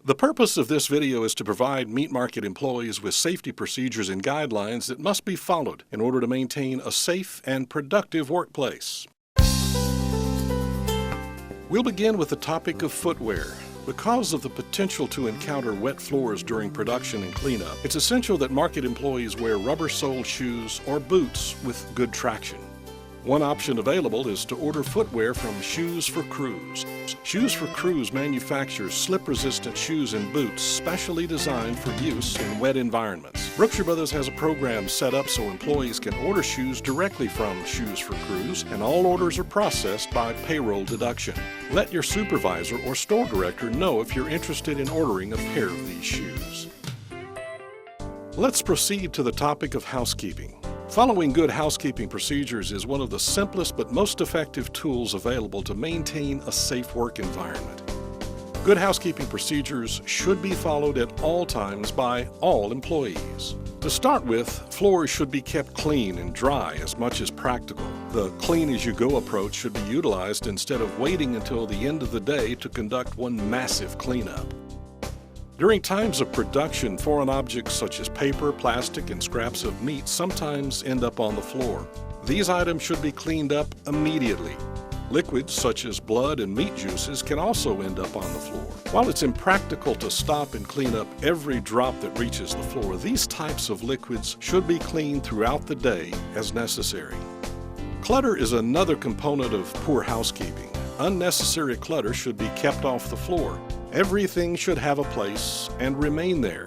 The purpose of this video is to provide meat market employees with safety procedures and guidelines that must be followed in order to maintain a safe and productive workplace. We'll begin with the topic of footwear. Because of the potential to encounter wet floors during production and cleanup, it's essential that market employees wear rubber-soled shoes or boots with good traction. One option available is to order footwear from Shoes for Crews. Shoes for Crews manufactures slip-resistant shoes and boots specially designed for use in wet environments. Brookshire Brothers has a program set up so employees can order shoes directly from Shoes for Crews, and all orders are processed by payroll deduction. Let your supervisor or store director know if you're interested in ordering a pair of these shoes. Let's proceed to the topic of housekeeping. Following good housekeeping procedures is one of the simplest but most effective tools available to maintain a safe work environment. Good housekeeping procedures should be followed at all times by all employees. To start with, floors should be kept clean and dry as much as practical. The clean-as-you-go approach should be utilized instead of waiting until the end of the day to conduct one massive cleanup. During times of production, foreign objects such as paper, plastic, and scraps of meat sometimes end up on the floor. These items should be cleaned up immediately. Liquids such as blood and meat juices can also end up on the floor. While it's impractical to stop and clean up every drop that reaches the floor, these types of liquids should be cleaned throughout the day as necessary. Clutter is another component of poor housekeeping. Unnecessary clutter should be kept off the floor. Everything should have a place and remain there.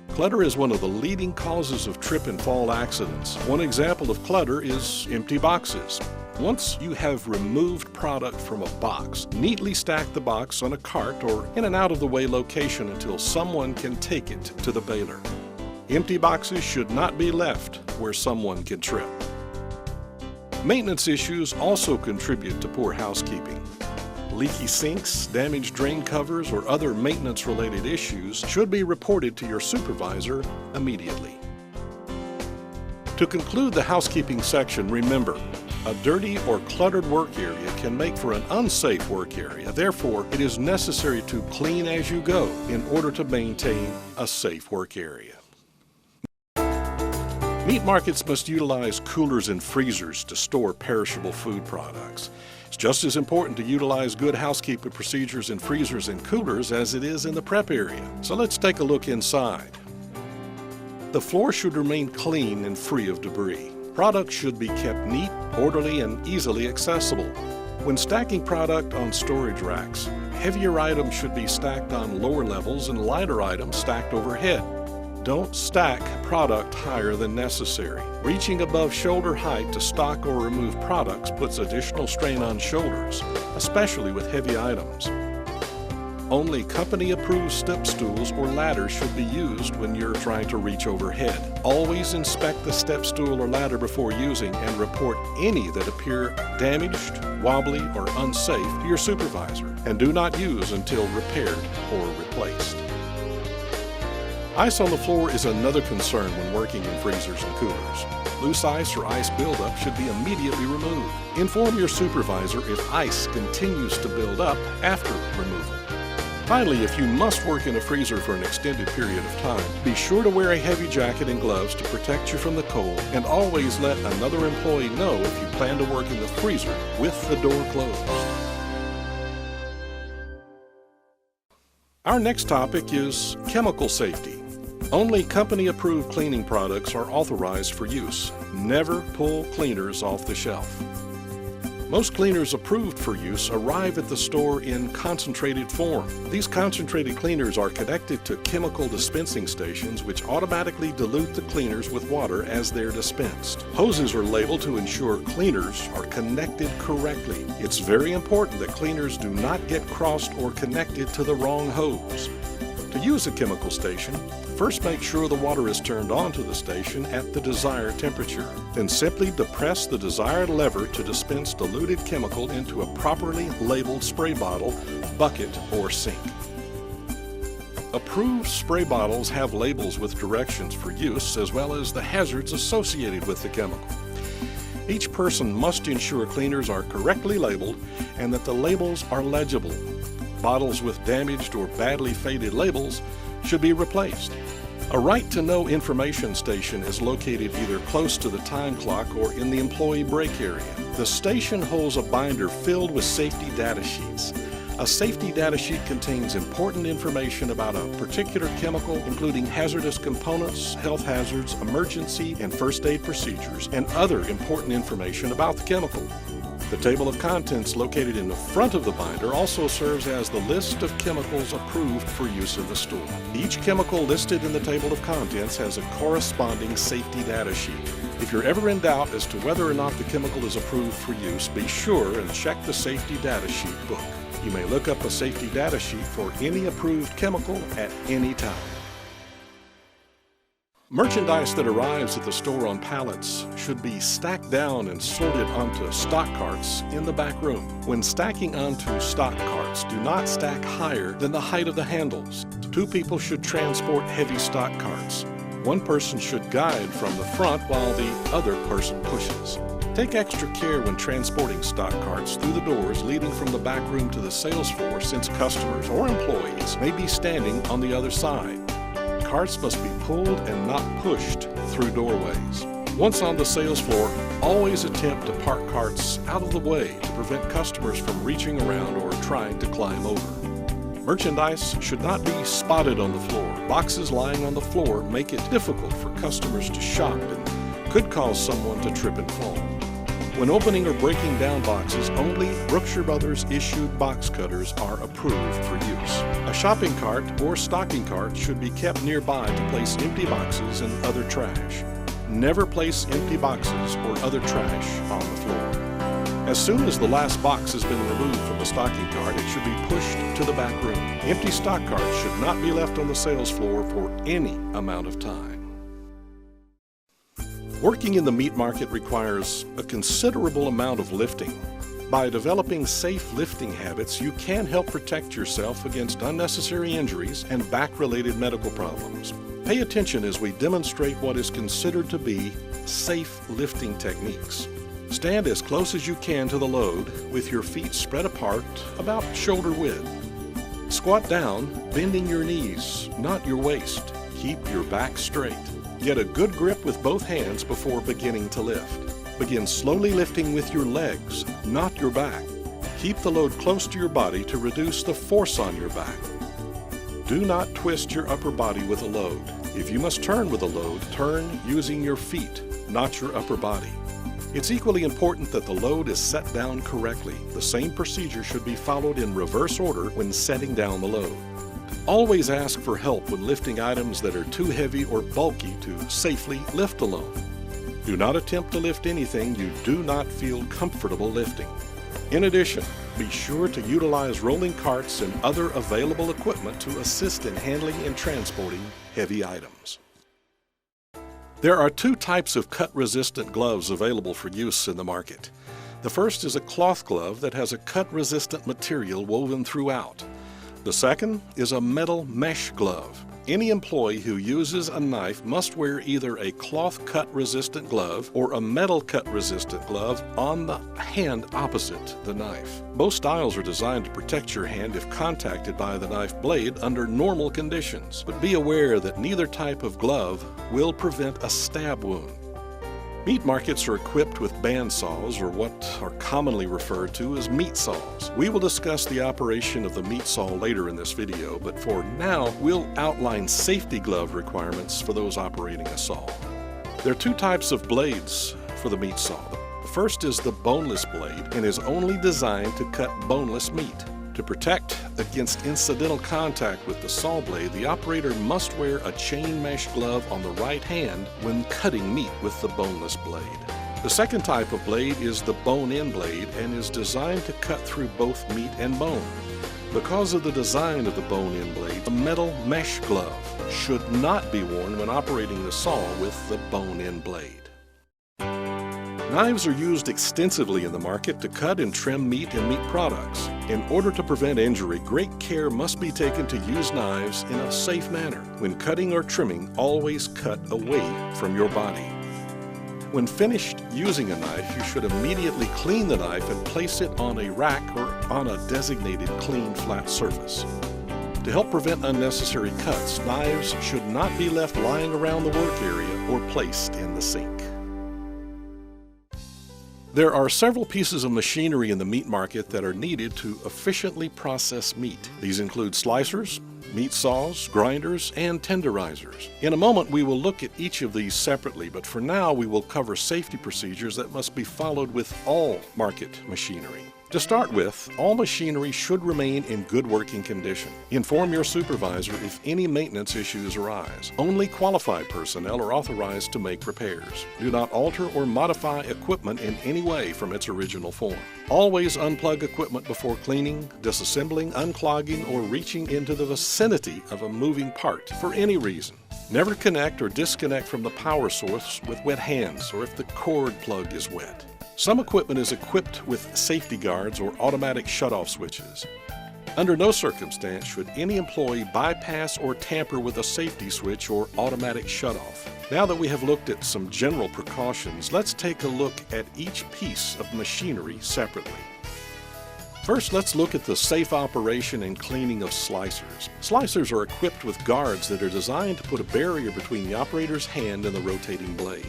Clutter is one of the leading causes of trip and fall accidents. One example of clutter is empty boxes. Once you have removed product from a box, neatly stack the box on a cart or in an out-of-the-way location until someone can take it to the baler. Empty boxes should not be left where someone can trip. Maintenance issues also contribute to poor housekeeping. Leaky sinks, damaged drain covers, or other maintenance-related issues should be reported to your supervisor immediately. To conclude the housekeeping section, remember, a dirty or cluttered work area can make for an unsafe work area. Therefore, it is necessary to clean as you go in order to maintain a safe work area. Meat markets must utilize coolers and freezers to store perishable food products. It's just as important to utilize good housekeeping procedures in freezers and coolers as it is in the prep area. So let's take a look inside. The floor should remain clean and free of debris. Products should be kept neat, orderly, and easily accessible. When stacking product on storage racks, heavier items should be stacked on lower levels and lighter items stacked overhead. Don't stack product higher than necessary. Reaching above shoulder height to stock or remove products puts additional strain on shoulders, especially with heavy items. Only company-approved step stools or ladders should be used when you're trying to reach overhead. Always inspect the step stool or ladder before using and report any that appear damaged, wobbly, or unsafe to your supervisor, and do not use until repaired or replaced. Ice on the floor is another concern when working in freezers and coolers. Loose ice or ice buildup should be immediately removed. Inform your supervisor if ice continues to build up after removal. Finally, if you must work in a freezer for an extended period of time, be sure to wear a heavy jacket and gloves to protect you from the cold, and always let another employee know if you plan to work in the freezer with the door closed. Our next topic is chemical safety. Only company-approved cleaning products are authorized for use. Never pull cleaners off the shelf. Most cleaners approved for use arrive at the store in concentrated form. These concentrated cleaners are connected to chemical dispensing stations which automatically dilute the cleaners with water as they're dispensed. Hoses are labeled to ensure cleaners are connected correctly. It's very important that cleaners do not get crossed or connected to the wrong hose. To use a chemical station, first make sure the water is turned on to the station at the desired temperature. Then simply depress the desired lever to dispense diluted chemical into a properly labeled spray bottle, bucket, or sink. Approved spray bottles have labels with directions for use as well as the hazards associated with the chemical. Each person must ensure cleaners are correctly labeled and that the labels are legible. Bottles with damaged or badly faded labels should be replaced. A right-to-know information station is located either close to the time clock or in the employee break area. The station holds a binder filled with safety data sheets. A safety data sheet contains important information about a particular chemical, including hazardous components, health hazards, emergency and first aid procedures, and other important information about the chemical. The table of contents located in the front of the binder also serves as the list of chemicals approved for use in the store. Each chemical listed in the table of contents has a corresponding safety data sheet. If you're ever in doubt as to whether or not the chemical is approved for use, be sure and check the safety data sheet book. You may look up a safety data sheet for any approved chemical at any time. Merchandise that arrives at the store on pallets should be stacked down and sorted onto stock carts in the back room. When stacking onto stock carts, do not stack higher than the height of the handles. 2 people should transport heavy stock carts. 1 person should guide from the front while the other person pushes. Take extra care when transporting stock carts through the doors leading from the back room to the sales floor, since customers or employees may be standing on the other side. Carts must be pulled and not pushed through doorways. Once on the sales floor, always attempt to park carts out of the way to prevent customers from reaching around or trying to climb over. Merchandise should not be spotted on the floor. Boxes lying on the floor make it difficult for customers to shop and could cause someone to trip and fall. When opening or breaking down boxes, only Brookshire Brothers issued box cutters are approved for use. A shopping cart or stocking cart should be kept nearby to place empty boxes and other trash. Never place empty boxes or other trash on the floor. As soon as the last box has been removed from the stocking cart, it should be pushed to the back room. Empty stock carts should not be left on the sales floor for any amount of time. Working in the meat market requires a considerable amount of lifting. By developing safe lifting habits, you can help protect yourself against unnecessary injuries and back-related medical problems. Pay attention as we demonstrate what is considered to be safe lifting techniques. Stand as close as you can to the load with your feet spread apart about shoulder width. Squat down, bending your knees, not your waist. Keep your back straight. Get a good grip with both hands before beginning to lift. Begin slowly lifting with your legs, not your back. Keep the load close to your body to reduce the force on your back. Do not twist your upper body with a load. If you must turn with a load, turn using your feet, not your upper body. It's equally important that the load is set down correctly. The same procedure should be followed in reverse order when setting down the load. Always ask for help when lifting items that are too heavy or bulky to safely lift alone. Do not attempt to lift anything you do not feel comfortable lifting. In addition, be sure to utilize rolling carts and other available equipment to assist in handling and transporting heavy items. There are 2 types of cut-resistant gloves available for use in the market. The first is a cloth glove that has a cut-resistant material woven throughout. The second is a metal mesh glove. Any employee who uses a knife must wear either a cloth cut-resistant glove or a metal cut-resistant glove on the hand opposite the knife. Both styles are designed to protect your hand if contacted by the knife blade under normal conditions, but be aware that neither type of glove will prevent a stab wound. Meat markets are equipped with band saws, or what are commonly referred to as meat saws. We will discuss the operation of the meat saw later in this video, but for now, we'll outline safety glove requirements for those operating a saw. There are 2 types of blades for the meat saw. The first is the boneless blade and is only designed to cut boneless meat. To protect against incidental contact with the saw blade, the operator must wear a chain mesh glove on the right hand when cutting meat with the boneless blade. The second type of blade is the bone-in blade and is designed to cut through both meat and bone. Because of the design of the bone-in blade, a metal mesh glove should not be worn when operating the saw with the bone-in blade. Knives are used extensively in the market to cut and trim meat and meat products. In order to prevent injury, great care must be taken to use knives in a safe manner. When cutting or trimming, always cut away from your body. When finished using a knife, you should immediately clean the knife and place it on a rack or on a designated clean, flat surface. To help prevent unnecessary cuts, knives should not be left lying around the work area or placed in the sink. There are several pieces of machinery in the meat market that are needed to efficiently process meat. These include slicers, meat saws, grinders, and tenderizers. In a moment, we will look at each of these separately, but for now, we will cover safety procedures that must be followed with all market machinery. To start with, all machinery should remain in good working condition. Inform your supervisor if any maintenance issues arise. Only qualified personnel are authorized to make repairs. Do not alter or modify equipment in any way from its original form. Always unplug equipment before cleaning, disassembling, unclogging, or reaching into the vicinity of a moving part for any reason. Never connect or disconnect from the power source with wet hands or if the cord plug is wet. Some equipment is equipped with safety guards or automatic shutoff switches. Under no circumstance should any employee bypass or tamper with a safety switch or automatic shutoff. Now that we have looked at some general precautions, let's take a look at each piece of machinery separately. First, let's look at the safe operation and cleaning of slicers. Slicers are equipped with guards that are designed to put a barrier between the operator's hand and the rotating blade.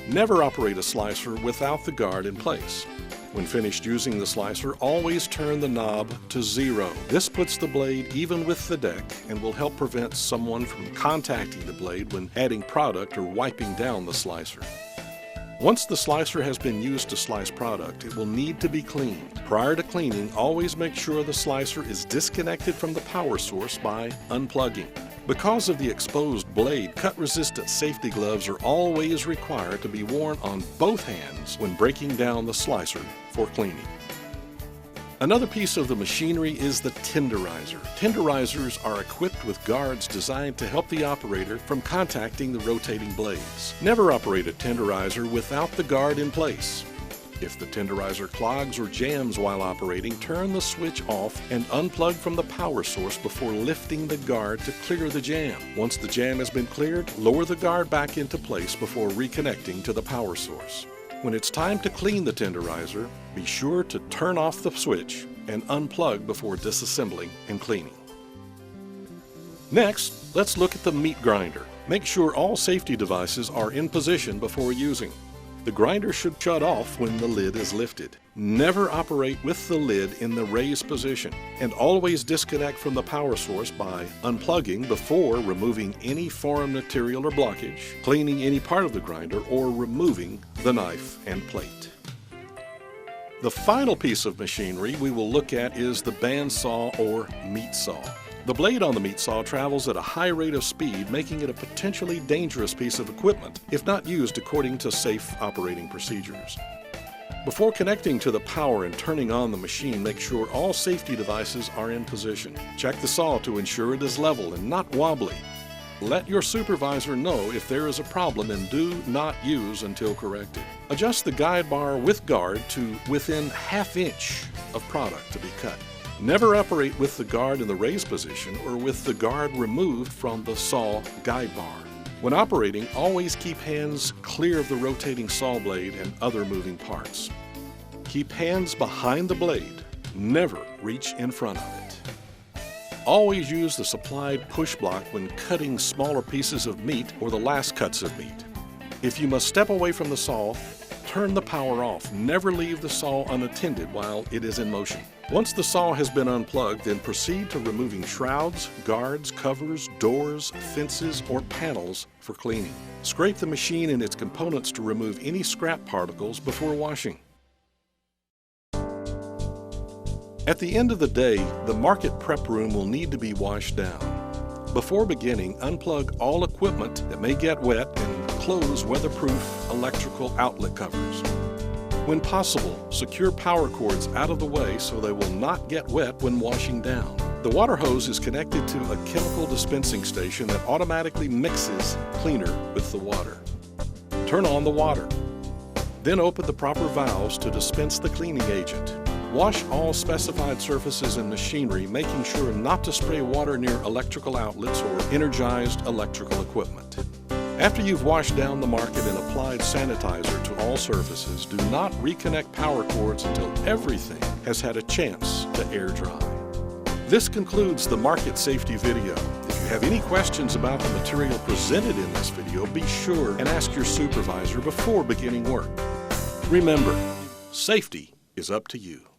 Never operate a slicer without the guard in place. When finished using the slicer, always turn the knob to 0. This puts the blade even with the deck and will help prevent someone from contacting the blade when adding product or wiping down the slicer. Once the slicer has been used to slice product, it will need to be cleaned. Prior to cleaning, always make sure the slicer is disconnected from the power source by unplugging. Because of the exposed blade, cut-resistant safety gloves are always required to be worn on both hands when breaking down the slicer for cleaning. Another piece of the machinery is the tenderizer. Tenderizers are equipped with guards designed to help the operator from contacting the rotating blades. Never operate a tenderizer without the guard in place. If the tenderizer clogs or jams while operating, turn the switch off and unplug from the power source before lifting the guard to clear the jam. Once the jam has been cleared, lower the guard back into place before reconnecting to the power source. When it's time to clean the tenderizer, be sure to turn off the switch and unplug before disassembling and cleaning. Next, let's look at the meat grinder. Make sure all safety devices are in position before using. The grinder should shut off when the lid is lifted. Never operate with the lid in the raised position, and always disconnect from the power source by unplugging before removing any foreign material or blockage, cleaning any part of the grinder, or removing the knife and plate. The final piece of machinery we will look at is the bandsaw or meat saw. The blade on the meat saw travels at a high rate of speed, making it a potentially dangerous piece of equipment if not used according to safe operating procedures. Before connecting to the power and turning on the machine, make sure all safety devices are in position. Check the saw to ensure it is level and not wobbly. Let your supervisor know if there is a problem and do not use until corrected. Adjust the guide bar with guard to within ½ inch of product to be cut. Never operate with the guard in the raised position or with the guard removed from the saw guide bar. When operating, always keep hands clear of the rotating saw blade and other moving parts. Keep hands behind the blade. Never reach in front of it. Always use the supplied push block when cutting smaller pieces of meat or the last cuts of meat. If you must step away from the saw, turn the power off. Never leave the saw unattended while it is in motion. Once the saw has been unplugged, then proceed to removing shrouds, guards, covers, doors, fences, or panels for cleaning. Scrape the machine and its components to remove any scrap particles before washing. At the end of the day, the market prep room will need to be washed down. Before beginning, unplug all equipment that may get wet and close weatherproof electrical outlet covers. When possible, secure power cords out of the way so they will not get wet when washing down. The water hose is connected to a chemical dispensing station that automatically mixes cleaner with the water. Turn on the water. Then open the proper valves to dispense the cleaning agent. Wash all specified surfaces and machinery, making sure not to spray water near electrical outlets or energized electrical equipment. After you've washed down the market and applied sanitizer to all surfaces, do not reconnect power cords until everything has had a chance to air dry. This concludes the market safety video. If you have any questions about the material presented in this video, be sure and ask your supervisor before beginning work. Remember, safety is up to you.